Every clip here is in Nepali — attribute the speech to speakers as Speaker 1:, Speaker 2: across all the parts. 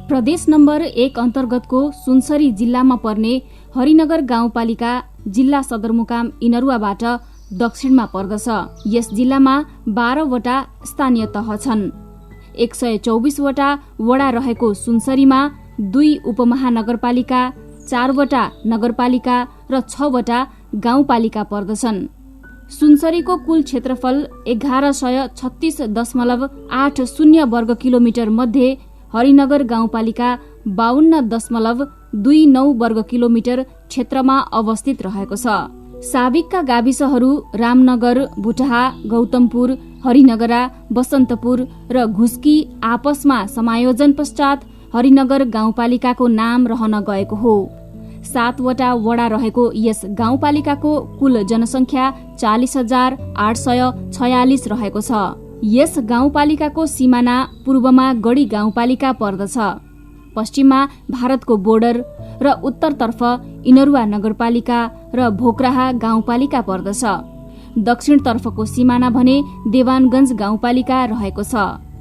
Speaker 1: प्रदेश नम्बर 1 अन्तर्गतको सुनसरी जिल्लामा पर्ने हरिनगर गाउँपालिका जिल्ला सदरमुकाम इनरुवाबाट दक्षिणमा पर्दछ। यस जिल्लामा 12 वटा स्थानीय तह छन्। 124 वटा वडा रहेको सुनसरीमा 2 उपमहानगरपालिका, 4 वटा नगरपालिका र 6 वटा गाउँपालिका पर्दछन्। सुनसरीको कुल क्षेत्रफल 1136.80 वर्ग किलोमिटर मध्ये हरिनगर गाउँपालिका 52.29 वर्ग किलोमिटर क्षेत्रमा अवस्थित रहेको छ। साबिकका गाविसहरू रामनगर, भुटहा, गौतमपुर, हरिनगरा, बसन्तपुर र घुस्की आपसमा समायोजन पश्चात हरिनगर गाउँपालिकाको नाम रहन गएको हो। 7 वटा वडा रहेको यस गाउँपालिकाको कुल जनसङ्ख्या 40,846 रहेको छ। यस गाउँपालिकाको सिमाना पूर्वमा गढी गाउँपालिका पर्दछ, पश्चिममा भारतको बोर्डर र उत्तरतर्फ इनरुवा नगरपालिका र भोक्राहा गाउँपालिका पर्दछ। दक्षिणतर्फको सिमाना भने देवानगञ्ज गाउँपालिका रहेको छ।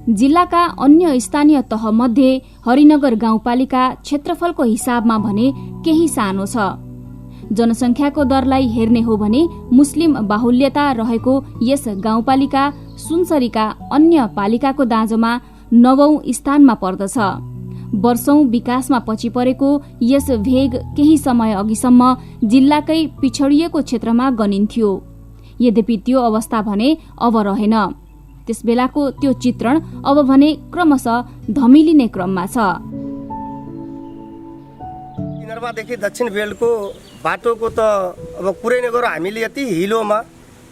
Speaker 1: जिल्लाका अन्य स्थानीय तह मध्ये हरिनगर गाउँपालिका क्षेत्रफलको हिसाबमा भने केही सानो छ। जनसङ्ख्याको दरलाई हेर्ने हो भने मुस्लिम बाहुल्यता रहेको यस गाउँपालिका सुनसरीका अन्य पालिकाको दाँजोमा 9औं स्थानमा पर्दछ। वर्षौं विकासमा पछि परेको यस भेग केही समय अघिसम्म जिल्लाकै पिछडिएको क्षेत्रमा गनिन्थ्यो। यद्यपि त्यो अवस्था भने अब रहेन। त्यसबेलाको त्यो चित्रण अब भने क्रमशः धमिलिने क्रममा छ।
Speaker 2: इनरवादेखि दक्षिण बेल्टको बाटोको त अब कुरै नगरौँ, हामीले यति हिलोमा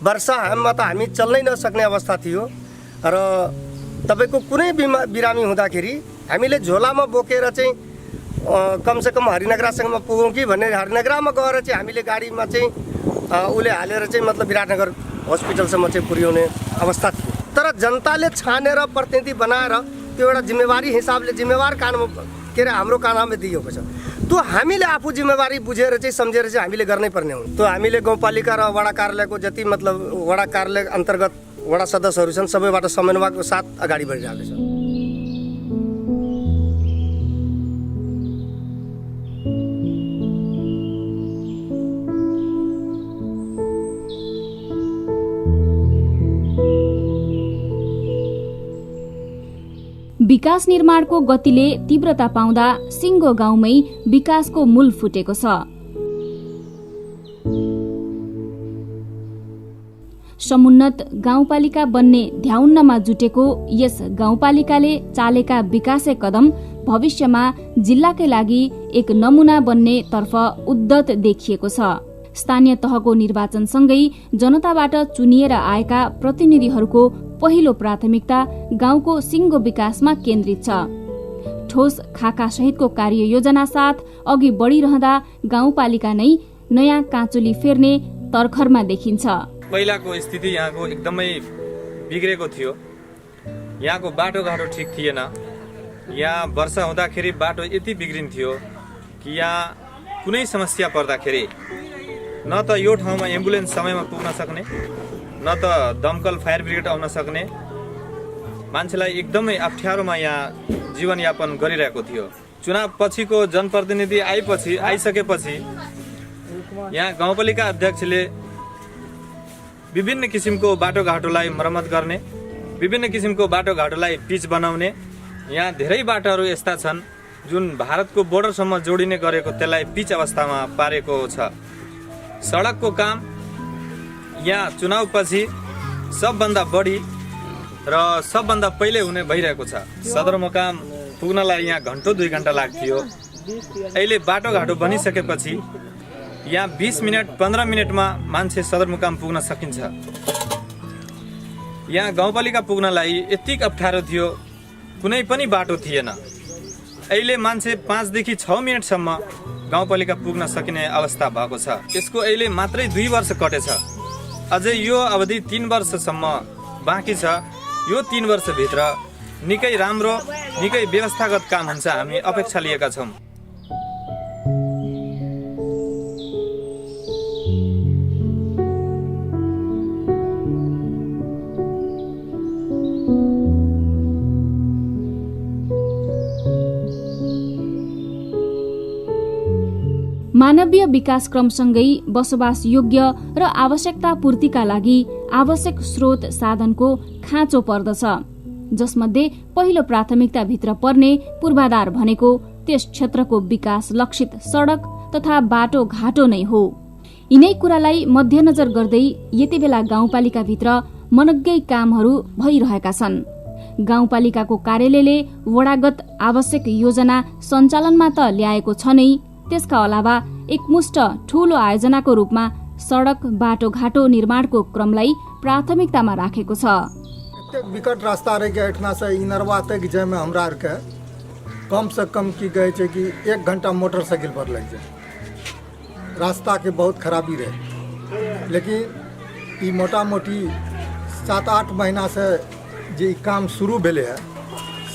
Speaker 2: वर्षामा त हामी चल्नै नसक्ने अवस्था थियो र तपाईँको कुनै बिरामी हुँदाखेरि हामीले झोलामा बोकेर चाहिँ कमसेकम हरिनगरासम्म पुगौँ कि भन्ने हरिनगरामा गएर चाहिँ हामीले गाडीमा चाहिँ उसले हालेर चाहिँ मतलब विराटनगर हस्पिटलसम्म चाहिँ पुर्याउने अवस्था थियो। तर जनताले छानेर प्रतिनिधि बनाएर त्यो एउटा जिम्मेवारी हिसाबले जिम्मेवार कानमा के अरे हाम्रो कानमा दिएको छ। त्यो हामीले आफू जिम्मेवारी बुझेर चाहिँ सम्झेर चाहिँ हामीले गर्नै पर्ने हो। त्यो हामीले गाउँपालिका र वडा कार्यालयको जति मतलब वडा कार्यालय अन्तर्गत वडा सदस्यहरू छन् सबैबाट समन्वयको साथ अगाडि बढिरहेको छ।
Speaker 1: विकास निर्माणको गतिले तीव्रता पाउँदा सिङ्गो गाउँमै विकासको मूल फुटेको छ। समुन्नत गाउँपालिका बन्ने ध्याउन्नमा जुटेको यस गाउँपालिकाले चालेका विकासे कदम भविष्यमा जिल्लाकै लागि एक नमुना बन्ने तर्फ उद्यत देखिएको छ। स्थानीय तहको निर्वाचनसँगै जनताबाट चुनिएर आएका प्रतिनिधिहरूको पहिलो प्राथमिकता गाउँको सिङ्गो विकासमा केन्द्रित छ। ठोस खाका सहितको कार्ययोजना साथ अघि बढिरहँदा गाउँपालिका नै नयाँ काँचुली फेर्ने तर्खरमा देखिन्छ।
Speaker 3: पहिलाको स्थिति यहाँको एकदमै बिग्रेको थियो। यहाँको बाटोघाटो ठिक थिएन। यहाँ वर्षा हुँदाखेरि बाटो यति बिग्रिन्थ्यो कि यहाँ कुनै समस्या पर्दाखेरि न त यो ठाउँमा एम्बुलेन्स समयमा पुग्न सक्ने, न त दमकल फायर ब्रिगेड आउन सक्ने, मान्छेलाई एकदमै अप्ठ्यारोमा यहाँ जीवनयापन गरिरहेको थियो। चुनाव पछिको जनप्रतिनिधि आइसकेपछि यहाँ गाउँपालिका अध्यक्षले विभिन्न किसिमको बाटोघाटोलाई मर्मत गर्ने, विभिन्न किसिमको बाटोघाटोलाई पिच बनाउने, यहाँ धेरै बाटोहरू यस्ता छन् जुन भारतको बोर्डरसम्म जोडिने गरेको त्यसलाई पिच अवस्थामा पारेको छ। सडकको काम यहाँ चुनावपछि सबभन्दा बढी र सबभन्दा पहिले हुने भइरहेको छ। सदरमुकाम पुग्नलाई यहाँ घन्टो 2 घन्टा लाग्थ्यो। अहिले बाटोघाटो बनिसकेपछि यहाँ 20 मिनट 15 मिनटमा मान्छे सदरमुकाम पुग्न सकिन्छ। यहाँ गाउँपालिका पुग्नलाई यति अप्ठ्यारो थियो, कुनै पनि बाटो थिएन। अहिले मान्छे 5 देखि 6 मिनटसम्म गाउँपालिका पुग्न सकिने अवस्था भएको छ। यसको अहिले मात्रै 2 वर्ष कटेछ। अझै यो अवधि 3 वर्षसम्म बाँकी छ। यो 3 वर्षभित्र निकै राम्रो निकै व्यवस्थागत काम हुन्छ हामी अपेक्षा लिएका छौँ।
Speaker 1: मानवीय विकास क्रमसँगै बसोबास योग्य र आवश्यकता पूर्तिका लागि आवश्यक स्रोत साधनको खाँचो पर्दछ, जसमध्ये पहिलो प्राथमिकताभित्र पर्ने पूर्वाधार भनेको त्यस क्षेत्रको विकास लक्षित सडक तथा बाटोघाटो नै हो। यिनै कुरालाई मध्यनजर गर्दै यति बेला गाउँपालिकाभित्र मनग्गै कामहरू भइरहेका छन्। गाउँपालिकाको कार्यालयले वडागत आवश्यक योजना सञ्चालनमा त ल्याएको छ नै, त्यसका अलावा एकमुष्ट ठूलो आयोजनाको रूपमा सडक बाटोघाटो निर्माणको क्रमलाई प्राथमिकतामा राखेको छ।
Speaker 4: विकट रास्ता रह गया इतना से इनरवा तक जाए में हमरा के कम से कम की गए छे कि 1 घंटा मोटरसाइकिल पर लग जाए। रास्ता के बहुत खराबी रहे, लेकिन ये मोटा मोटी 7-8 महीना से जे काम शुरू भेले है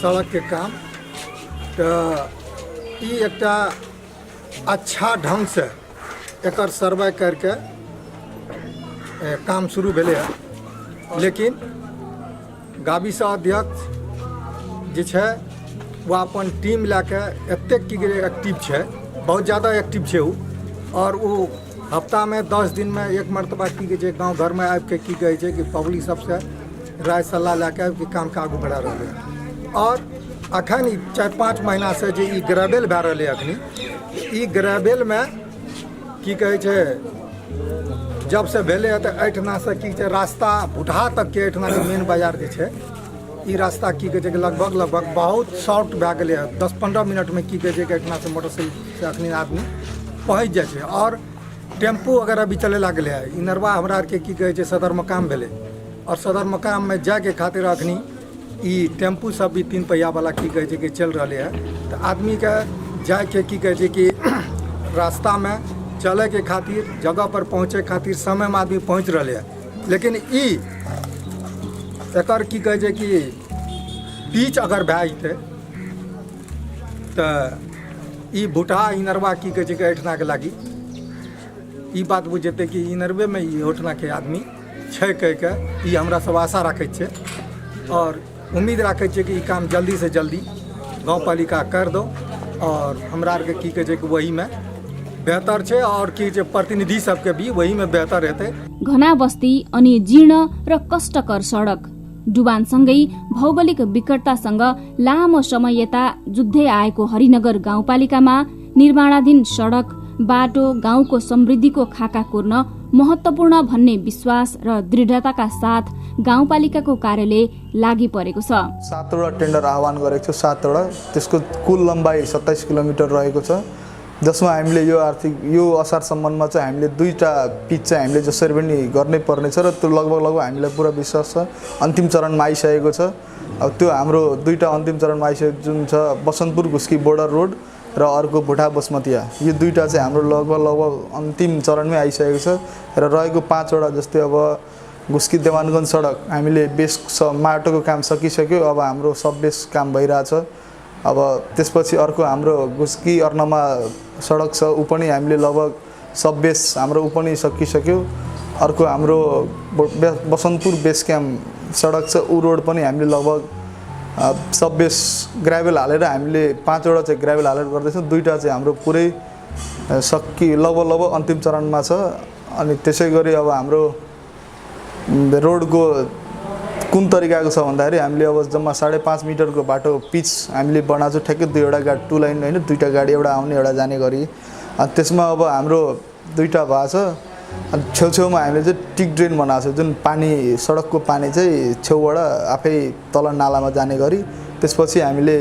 Speaker 4: सड़क के काम, तो ये एकटा अच्छा ढंग से एकर सर्वे करके काम शुरू भेले है। लेकिन गाविसा अध्यक्ष जे छै वो अपन टीम लैके एतेक की एक्टिव छै, बहुत ज़्यादा एक्टिव छै वो, और वो हफ्ता में 10 दिन में एक मरतबा की कहै छै गाँव घर में आबि के की कहै छै कि पब्लिक सबसे राय सलाह लैके कि काम के आगू बढ़ा रहे हैं। और अखन 4-5 महीना से जे ई ग्रेवेल भए रहे अखनी, ई ग्रेवेल में की कहै छै जब से भेले है तो एहिठना से की छै रास्ता भुटहा तक के एहिठना के मेन बाजार जे छै ई रास्ता की कहै छै लगभग बहुत शॉर्ट भए गेलै है। 10-15 मिनट में की कहै छै कि एहिठना से मोटरसाइकिल से अखनी आदमी पहुँच जाइ छै। और टेम्पू वगैरह भी चले लागले है। इनरवा हमरा आर के की कहै छै सदर मकाम भेले, और सदर मकाम में जाके खातिर अखनी ई टेम्पू सब भी 3 पहिया वाला की कहै छै कि चल रहे है। तो आदमी के जाके की कहै छै कि रास्ता में चले के खातिर जगह पर पहुँचे खातिर समय में आदमी पहुँच रहे है। लेकिन ई एकर की कहै छै कि बीच अगर भए जेतै तो ई भुटहा इनरवा की कहै छै कि एहिठना के लागी ई बात बुझेतै कि इनरवे में ई ओठना के आदमी छै कह के ई हमरा सब आशा रखै छै और उम्मीद रखै छै कि ई काम जल्दी से जल्दी गाँव पालिका कर दो। और हमरा आर के की कहै छै कि वही में बेहतर छै, और की छै प्रतिनिधि सबके भी वही में बेहतर हेतै।
Speaker 1: घना बस्ती अनि जीर्ण र कष्टकर सडक, डुबानसँगै भौगोलिक विकटतासँग लामो समय यता जुझ्दै आएको हरिनगर गाउँपालिकामा निर्माणाधीन सडक बाटो गाउँको समृद्धिको खाका कोर्न महत्वपूर्ण भन्ने विश्वास र दृढताका साथ गाउँपालिकाको कार्यालय लागि परेको छ।
Speaker 5: 7वटा टेन्डर आह्वान गरेको छु, 7वटा, त्यसको कुल लम्बाइ 27 किलोमिटर रहेको छ, जसमा हामीले यो असारसम्ममा चाहिँ हामीले 2टा पिच चाहिँ हामीले जसरी पनि गर्नै पर्नेछ र त्यो लगभग हामीलाई पुरा विश्वास छ। अन्तिम चरणमा आइसकेको छ। अब त्यो हाम्रो 2टा अन्तिम चरणमा आइसकेको जुन छ बसन्तपुर घुस्की बोर्डर रोड र अर्को भुटा बसमतिया, यो 2टा चाहिँ हाम्रो लगभग अन्तिम चरणमै आइसकेको छ। र रहेको 5वटा जस्तै अब घुस्की देवानगञ्ज सडक हामीले बेस माटोको काम सकिसक्यो, अब हाम्रो सब बेस काम भइरहेछ। अब त्यसपछि अर्को हाम्रो घुस्की अर्नमा सडक छ, ऊ पनि हामीले लगभग सब बेस हाम्रो ऊ पनि सकिसक्यो। अर्को हाम्रो बसन्तपुर बेस क्याम्प सडक छ, ऊ रोड पनि हामीले लगभग सब बेस ग्राभेल हालेर हामीले 5वटा चाहिँ ग्राभेल हालेर गर्दैछौँ। 2टा चाहिँ हाम्रो पुरै लगभग अन्तिम चरणमा छ। अनि त्यसै गरी अब हाम्रो रोडको कुन तरिकाको छ भन्दाखेरि हामीले अब जम्मा 5.5 मिटरको बाटो पिच हामीले बनाएको छौँ, ठ्याक्कै 2वटा गाडी 2 लाइन होइन, 2टा गाडी एउटा आउने एउटा जाने गरी। अनि त्यसमा अब हाम्रो 2टा भएको छ। अनि छेउछेउमा हामीले चाहिँ टिक ड्रेन बनाएको छ, जुन पानी सडकको पानी चाहिँ छेउबाट आफै तल नालामा जाने गरी। त्यसपछि हामीले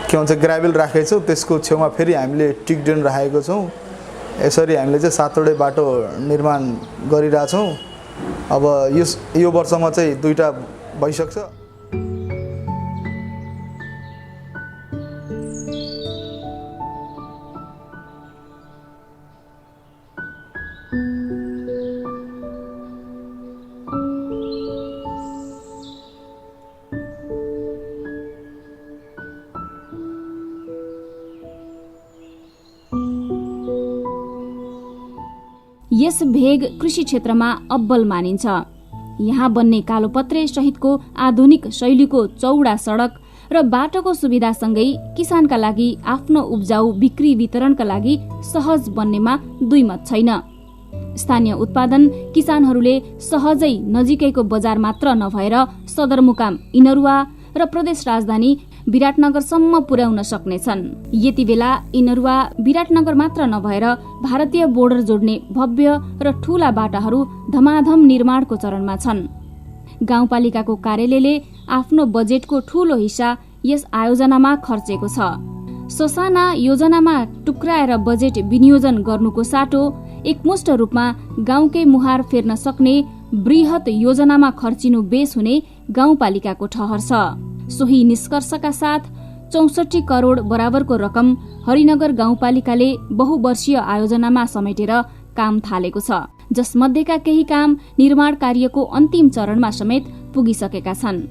Speaker 5: के भन्छ ग्राभेल राखेको छौँ, त्यसको छेउमा फेरि हामीले टिक ड्रेन राखेको छौँ। यसरी हामीले चाहिँ 7वटै बाटो निर्माण गरिरहेछौँ। अब यो वर्षमा चाहिँ 2टा भइसक्छ।
Speaker 1: यस भेग कृषि क्षेत्रमा अब्बल मानिन्छ। यहाँ बन्ने कालोपत्रे सहितको आधुनिक शैलीको चौडा सडक र बाटोको सुविधासँगै किसानका लागि आफ्नो उब्जाउ बिक्री वितरणका लागि सहज बन्नेमा दुई मत छैन। स्थानीय उत्पादन किसानहरूले सहजै नजिकैको बजार मात्र नभएर सदरमुकाम इनरुवा र प्रदेश राजधानी विराटनगरसम्म पुर्याउन सक्नेछन्। यति बेला इनरुवा विराटनगर मात्र नभएर भारतीय बोर्डर जोड्ने भव्य र ठूला बाटाहरू धमाधम निर्माणको चरणमा छन्। गाउँपालिकाको कार्यालयले आफ्नो बजेटको ठूलो हिस्सा यस आयोजनामा खर्चेको छ। ससाना योजनामा टुक्राएर बजेट विनियोजन गर्नुको साटो एकमुष्ट रूपमा गाउँकै मुहार फेर्न सक्ने बृहत योजनामा खर्चिनु बेस हुने गाउँपालिकाको ठहर छ। सोही निष्कर्षका साथ 64 करोड बराबरको रकम हरिनगर गाउँपालिकाले बहुवर्षीय आयोजनामा समेटेर काम थालेको छ, जसमध्येका केही काम निर्माण कार्यको अन्तिम चरणमा समेत पुगिसकेका छन्।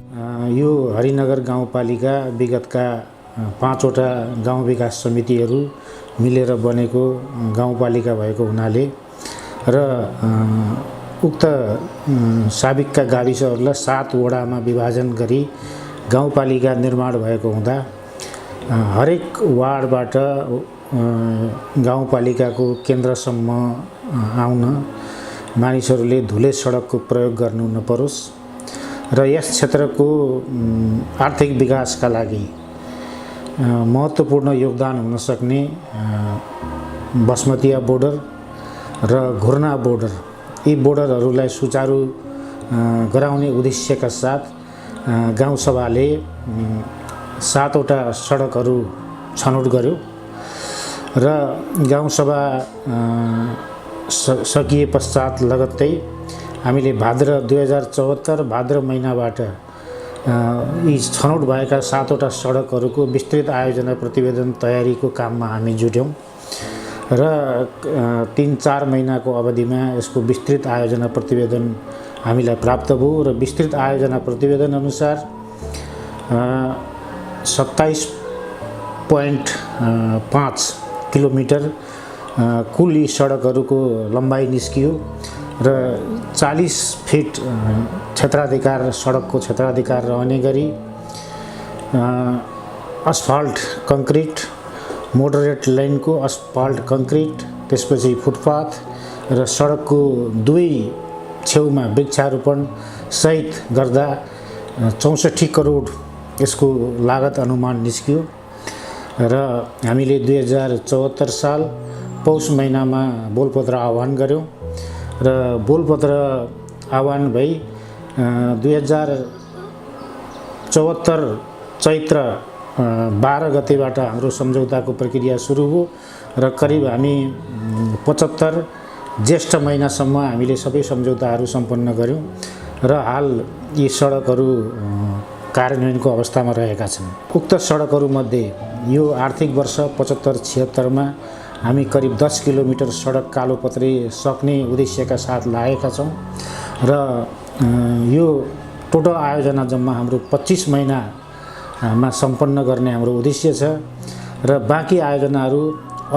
Speaker 6: यो हरिनगर गाउँपालिका विगतका 5वटा गाउँ विकास समितिहरू मिलेर बनेको गाउँपालिका भएको हुनाले र उक्त साबिकका गाविसहरूलाई 7 वडामा विभाजन गरी गाउँपालिका निर्माण भएको हुँदा हरेक वार्डबाट गाउँपालिकाको केन्द्रसम्म आउन मानिसहरूले धुले सडकको प्रयोग गर्नु नपरोस् र यस क्षेत्रको आर्थिक विकासका लागि महत्त्वपूर्ण योगदान हुन सक्ने बसमतिया बोर्डर र घुर्ना बोर्डर, यी बोर्डरहरूलाई सुचारू गराउने उद्देश्यका साथ गाउँसभाले 7वटा सडकहरू छनौट गर्यो र गाउँसभा सकिए पश्चात लगत्तै हामीले भाद्र 2074 भाद्र महिनाबाट यी छनौट भएका 7वटा सडकहरूको विस्तृत आयोजना प्रतिवेदन तयारीको काममा हामी जुट्यौँ र 3-4 महिनाको अवधिमा यसको विस्तृत आयोजना प्रतिवेदन हामीलाई प्राप्त भयो र विस्तृत आयोजना प्रतिवेदन अनुसार 27.5 किलोमिटर कुल यी सडकहरूको लम्बाइ निस्कियो र 40 फिट क्षेत्राधिकार सडकको क्षेत्राधिकार रहने गरी अस्फाल्ट कङ्क्रिट, मोडरेट लाइनको अस्फाल्ट कङ्क्रिट, त्यसपछि फुटपाथ र सडकको दुवै छेउमा वृक्षारोपण सहित गर्दा 64 करोड यसको लागत अनुमान निस्कियो र हामीले 2074 साल पौष महिनामा बोलपत्र आह्वान गऱ्यौँ र बोलपत्र आह्वान भई 2074 चैत्र 12 गतेबाट हाम्रो सम्झौताको प्रक्रिया सुरु हो र करिब हामी 75 ज्येष्ठ महिनासम्म हामीले सबै सम्झौताहरू सम्पन्न गऱ्यौँ र हाल यी सडकहरू कार्यान्वयनको अवस्थामा रहेका छन्। उक्त सडकहरूमध्ये यो आर्थिक वर्ष 75-76 मा हामी करिब 10 किलोमिटर सडक कालोपत्रे सक्ने उद्देश्यका साथ लागेका छौँ र यो टोटल आयोजना जम्मा हाम्रो 25 महिनामा सम्पन्न गर्ने हाम्रो उद्देश्य छ र बाँकी आयोजनाहरू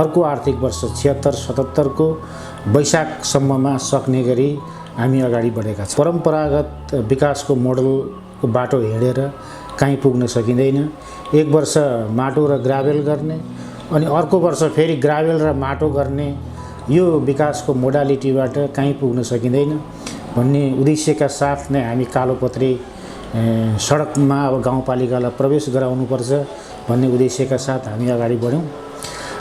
Speaker 6: अर्को आर्थिक वर्ष 76-77 को वैशाखसम्ममा सक्ने गरी हामी अगाडि बढेका छौँ। परम्परागत विकासको मोडलको बाटो हिँडेर कहीँ पुग्न सकिँदैन। एक वर्ष माटो र ग्राभेल गर्ने अनि अर्को वर्ष फेरि ग्राभेल र माटो गर्ने यो विकासको मोडालिटीबाट कहीँ पुग्न सकिँदैन भन्ने उद्देश्यका साथ नै हामी कालोपत्रे सडकमा अब गाउँपालिकालाई प्रवेश गराउनुपर्छ भन्ने उद्देश्यका साथ हामी अगाडि बढ्यौँ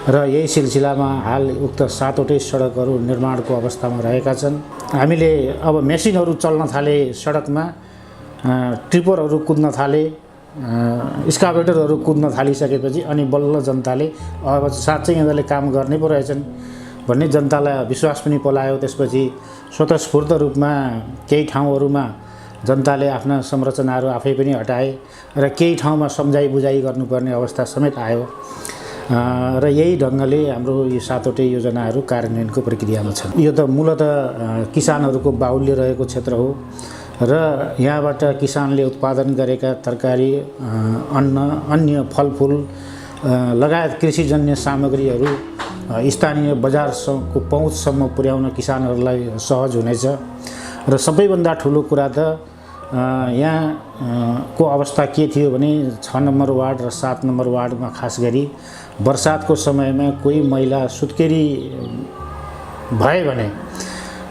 Speaker 6: र यही सिलसिलामा हाल उक्त 7वटै सडकहरू निर्माणको अवस्थामा रहेका छन्। हामीले अब मेसिनहरू चल्न थाले सडकमा, ट्रिपरहरू कुद्न थाले, स्काभेटरहरू कुद्न थालिसकेपछि अनि बल्ल जनताले अब साँच्चै यिनीहरूले काम गर्ने पो रहेछन् भन्ने जनतालाई विश्वास पनि पलायो। त्यसपछि स्वतस्फूर्त रूपमा केही ठाउँहरूमा जनताले आफ्ना संरचनाहरू आफै पनि हटाए र केही ठाउँमा सम्झाइ बुझाइ गर्नुपर्ने अवस्था समेत आयो र यही ढङ्गले हाम्रो यो 7वटै योजनाहरू कार्यान्वयनको प्रक्रियामा छन्। यो त मूलतः किसानहरूको बाहुल्य रहेको क्षेत्र हो र यहाँबाट किसानले उत्पादन गरेका तरकारी, अन्न, अन्य फलफुल लगायत कृषिजन्य सामग्रीहरू स्थानीय बजारको पहुँचसम्म पुर्याउन किसानहरूलाई सहज हुनेछ र सबैभन्दा ठुलो कुरा त यहाँ को अवस्था के थियो भने 6 नम्बर वार्ड र 7 नम्बर वार्डमा खास गरी बर्सातको समयमा कोही महिला सुत्केरी भए भने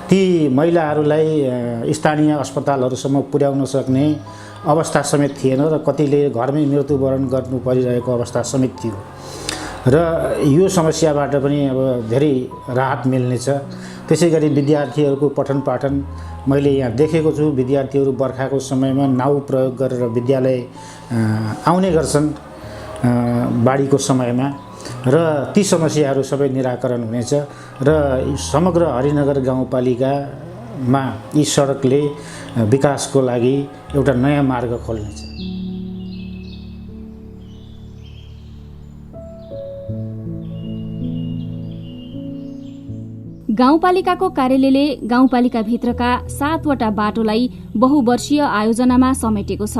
Speaker 6: ती महिलाहरूलाई स्थानीय अस्पतालहरूसम्म पुर्याउन सक्ने अवस्था समेत थिएन र कतिले घरमै मृत्युवरण गर्नु परिरहेको अवस्था समेत थियो र यो समस्याबाट पनि अब धेरै राहत मिल्नेछ। त्यसै गरी विद्यार्थीहरूको पठन पाठन मैले यहाँ देखेको छु। विद्यार्थीहरू बर्खाको समयमा नाउ प्रयोग गरेर विद्यालय आउने गर्छन् बाढीको समयमा र ती समस्याहरू सबै निराकरण हुनेछ र समग्र हरिनगर गाउँपालिकामा यी सडकले विकासको लागि एउटा नयाँ मार्ग खोल्नेछ।
Speaker 1: गाउँपालिकाको कार्यालयले गाउँपालिकाभित्रका 7वटा बाटोलाई बहुवर्षीय आयोजनामा समेटेको छ।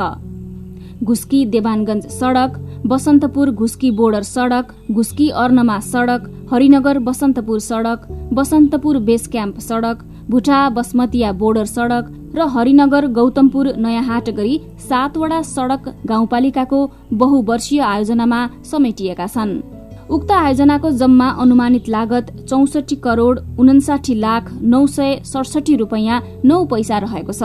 Speaker 1: घुस्की देवानगञ्ज सडक, बसन्तपुर घुस्की बोर्डर सडक, घुस्की अर्नमा सडक, हरिनगर बसन्तपुर सडक, बसन्तपुर बेस क्याम्प सडक, भुटा बसमतिया बोर्डर सडक र हरिनगर गौतमपुर नयाँहाट गरी 7वटा सडक गाउँपालिकाको बहुवर्षीय आयोजनामा समेटिएका छन्। उक्त आयोजनाको जम्मा अनुमानित लागत 64 करोड 59 लाख 967 रुपैयाँ 9 पैसा रहेको छ।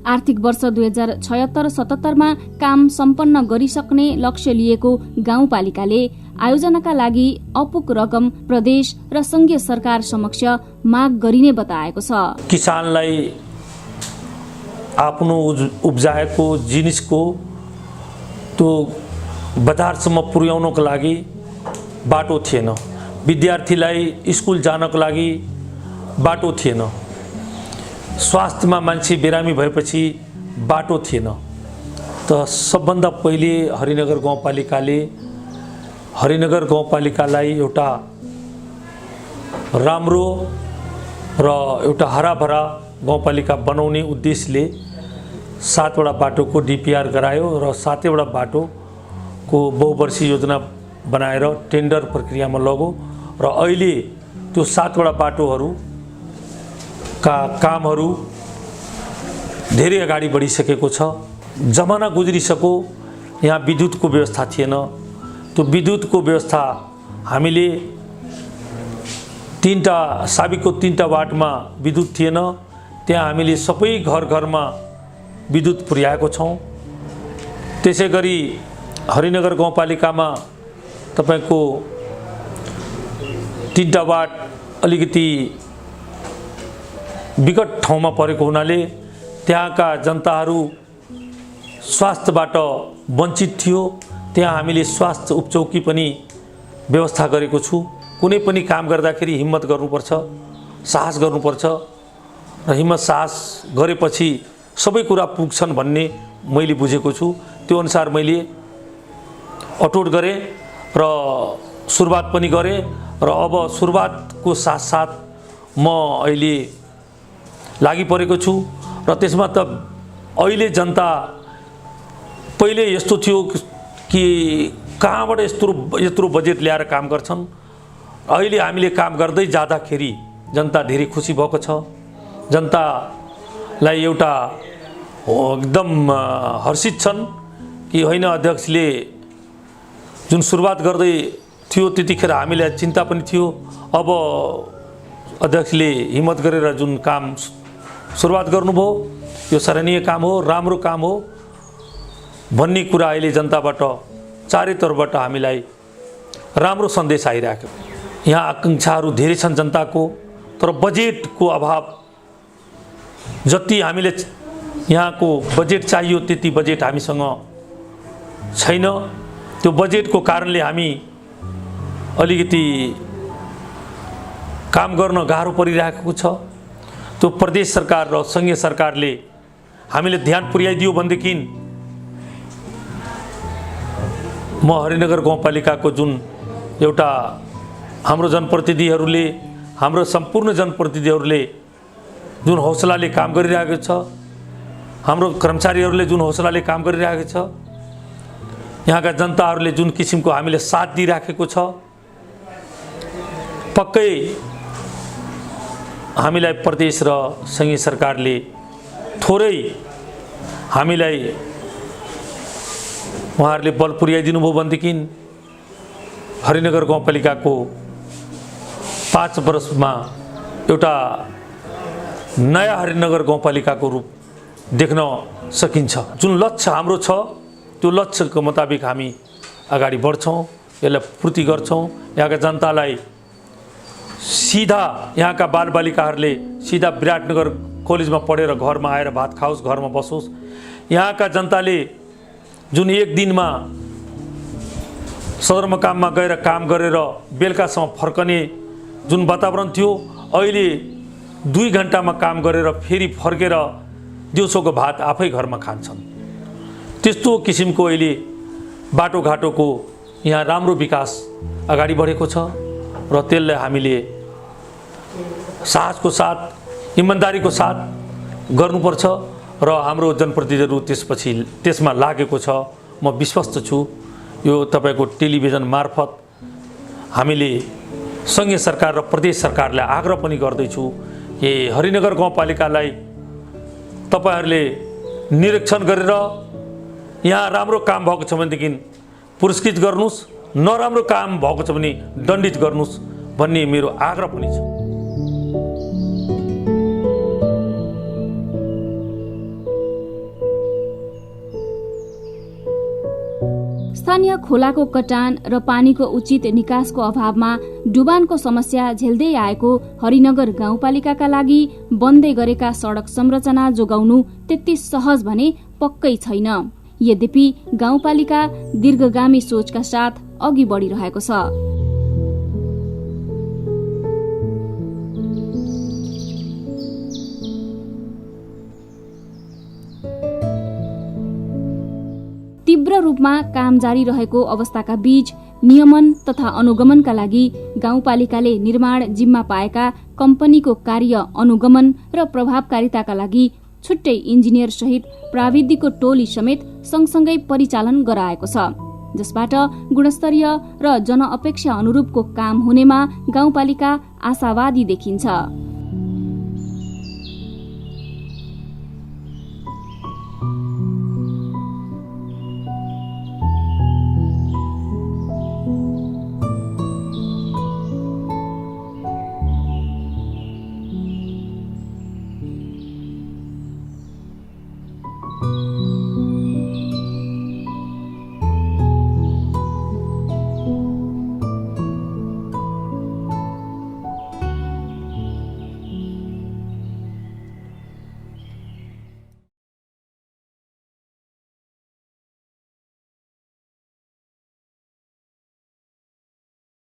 Speaker 1: आर्थिक वर्ष 2076-77 मा काम सम्पन्न गरिसक्ने लक्ष्य लिएको गाउँपालिकाले आयोजनाका लागि अपुग रकम प्रदेश र संघीय सरकार समक्ष माग गरिने बताएको छ।
Speaker 7: किसानलाई आफ्नो उब्जाएको जिनिसको त्यो बजारसम्म पुर्याउनको लागि बाटो थिएन, विद्यार्थीलाई स्कुल जानको लागि बाटो थिएन, स्वास्थ्यमा मान्छे बिरामी भएपछि बाटो थिएन। त सबभन्दा पहिले हरिनगर गाउँपालिकालाई एउटा राम्रो र एउटा हराभरा गाउँपालिका बनाउने उद्देश्यले 7वटा बाटोको डिपिआर गरायो र 7वटा बाटोको बहुवर्षीय योजना बनाएर टेन्डर प्रक्रियामा लग्यो र अहिले त्यो 7वटा बाटोहरूका कामहरू धेरै अगाडि बढिसकेको छ। जमाना गुज्रिसक्यो, यहाँ विद्युतको व्यवस्था थिएन। त्यो विद्युतको व्यवस्था हामीले साबिकको 3टा वार्डमा विद्युत थिएन, त्यहाँ हामीले सबै घरमा विद्युत पुर्याएको छौँ। त्यसै गरी हरिनगर गाउँपालिकामा तपाईको 3टा वार्ड अलिकति विकट ठाउँमा परेको हुनाले त्यहाँका जनताहरू स्वास्थ्यबाट वञ्चित थियो। त्यहाँ हामीले स्वास्थ्य उपचौकी पनि व्यवस्था गरेको छु। कुनै पनि काम गर्दाखेरि हिम्मत गर्नुपर्छ, साहस गर्नुपर्छ र हिम्मत साहस गरेपछि सबै कुरा पुग्छन् भन्ने मैले बुझेको छु। त्यो अनुसार मैले अटोट गरेँ र सुरुवात पनि गरेँ र अब सुरुवातको साथसाथ म अहिले लागि परेको छु र त्यसमा त अहिले जनता पहिले यस्तो थियो कि कहाँबाट यत्रो बजेट ल्याएर काम गर्छन्। अहिले हामीले काम गर्दै जाँदाखेरि जनता धेरै खुसी भएको छ। जनतालाई एउटा एकदम हर्षित छन् कि होइन, अध्यक्षले जुन सुरुवात गर्दै थियो त्यतिखेर हामीलाई चिन्ता पनि थियो, अब अध्यक्षले हिम्मत गरेर जुन काम सुरुवात गर्नुभयो यो सराहनीय काम हो, राम्रो काम हो भन्ने कुरा अहिले जनताबाट चारैतर्फबाट हामीलाई राम्रो सन्देश आइरहेको। यहाँ आकाङ्क्षाहरू धेरै छन् जनताको, तर बजेटको अभाव, जति हामीले यहाँको बजेट चाहियो त्यति बजेट हामीसँग छैन। त्यो बजेटको कारणले हामी अलिकति काम गर्न गाह्रो परिरहेको छ। त्यो प्रदेश सरकार र संघीय सरकारले हामीले ध्यान पुर्याइदियो भनेदेखि म हरिनगर गाउँपालिकाको जुन एउटा हाम्रो जनप्रतिनिधिहरूले, हाम्रो सम्पूर्ण जनप्रतिनिधिहरूले जुन हौसलाले काम गरिरहेको छ, हाम्रो कर्मचारीहरूले जुन हौसलाले काम गरिरहेको छ, यहाँका जनताहरूले जुन किसिमको हामीले साथ दिइराखेको छ, पक्कै हामीलाई प्रदेश र संघीय सरकारले थोरै हामीलाई उहाँहरूले बल पुर्याइदिनु भयो भनेदेखि हरिनगर गाउँपालिकाको 5 वर्षमा एउटा नयाँ हरिनगर गाउँपालिकाको रूप देख्न सकिन्छ। जुन लक्ष्य हाम्रो छ त्यो लक्ष्यको मुताबिक हामी अगाडि बढ्छौँ, यसलाई पूर्ति गर्छौँ। यहाँका जनतालाई सीधा यहाँका बालबालिकाहरूले सीधा विराटनगर कलेजमा पढेर घरमा आएर भात खाओस्, घरमा बसोस्। यहाँका जनताले जुन एक दिनमा सदरमुकाममा गएर काम गरेर बेलुकासम्म फर्कने जुन वातावरण थियो, अहिले 2 घन्टामा काम गरेर फेरि फर्केर दिउँसोको भात आफै घरमा खान्छन्। त्यस्तो किसिमको अहिले बाटोघाटोको यहाँ राम्रो विकास अगाडि बढेको छ र त्यसलाई हामीले साहसको साथ, इमान्दारीको साथ गर्नुपर्छ र हाम्रो जनप्रतिनिधिहरू त्यसमा लागेको छ। म विश्वस्त छु यो तपाईँको टेलिभिजन मार्फत हामीले सङ्घीय सरकार र प्रदेश सरकारलाई आग्रह पनि गर्दैछु कि हरिनगर गाउँपालिकालाई तपाईहरूले निरीक्षण गरेर यहाँ राम्रो काम भएको छ भनेदेखि पुरस्कृत गर्नुहोस्, नराम्रो काम भएको छ भने दण्डित गर्नुहोस् भन्ने मेरो आग्रह पनि छ।
Speaker 1: स्थानीय खोलाको कटान र पानीको उचित निकासको अभावमा डुबानको समस्या झेल्दै आएको हरिनगर गाउँपालिकाका लागि बन्दै गरेका सडक संरचना जोगाउनु त्यति सहज भने पक्कै छैन। यद्यपि गाउँपालिका दीर्घगामी सोचका साथ अघि बढिरहेको छ। तीव्र रूपमा काम जारी रहेको अवस्थाका बीच नियमन तथा अनुगमनका लागि गाउँपालिकाले निर्माण जिम्मा पाएका कम्पनीको कार्य अनुगमन र प्रभावकारिताका लागि छुट्टै इन्जिनियर सहित प्राविधिकको टोली समेत सँगसँगै परिचालन गराएको छ, जसबाट गुणस्तरीय र जनअपेक्षा अनुरूपको काम हुनेमा गाउँपालिका आशावादी देखिन्छ।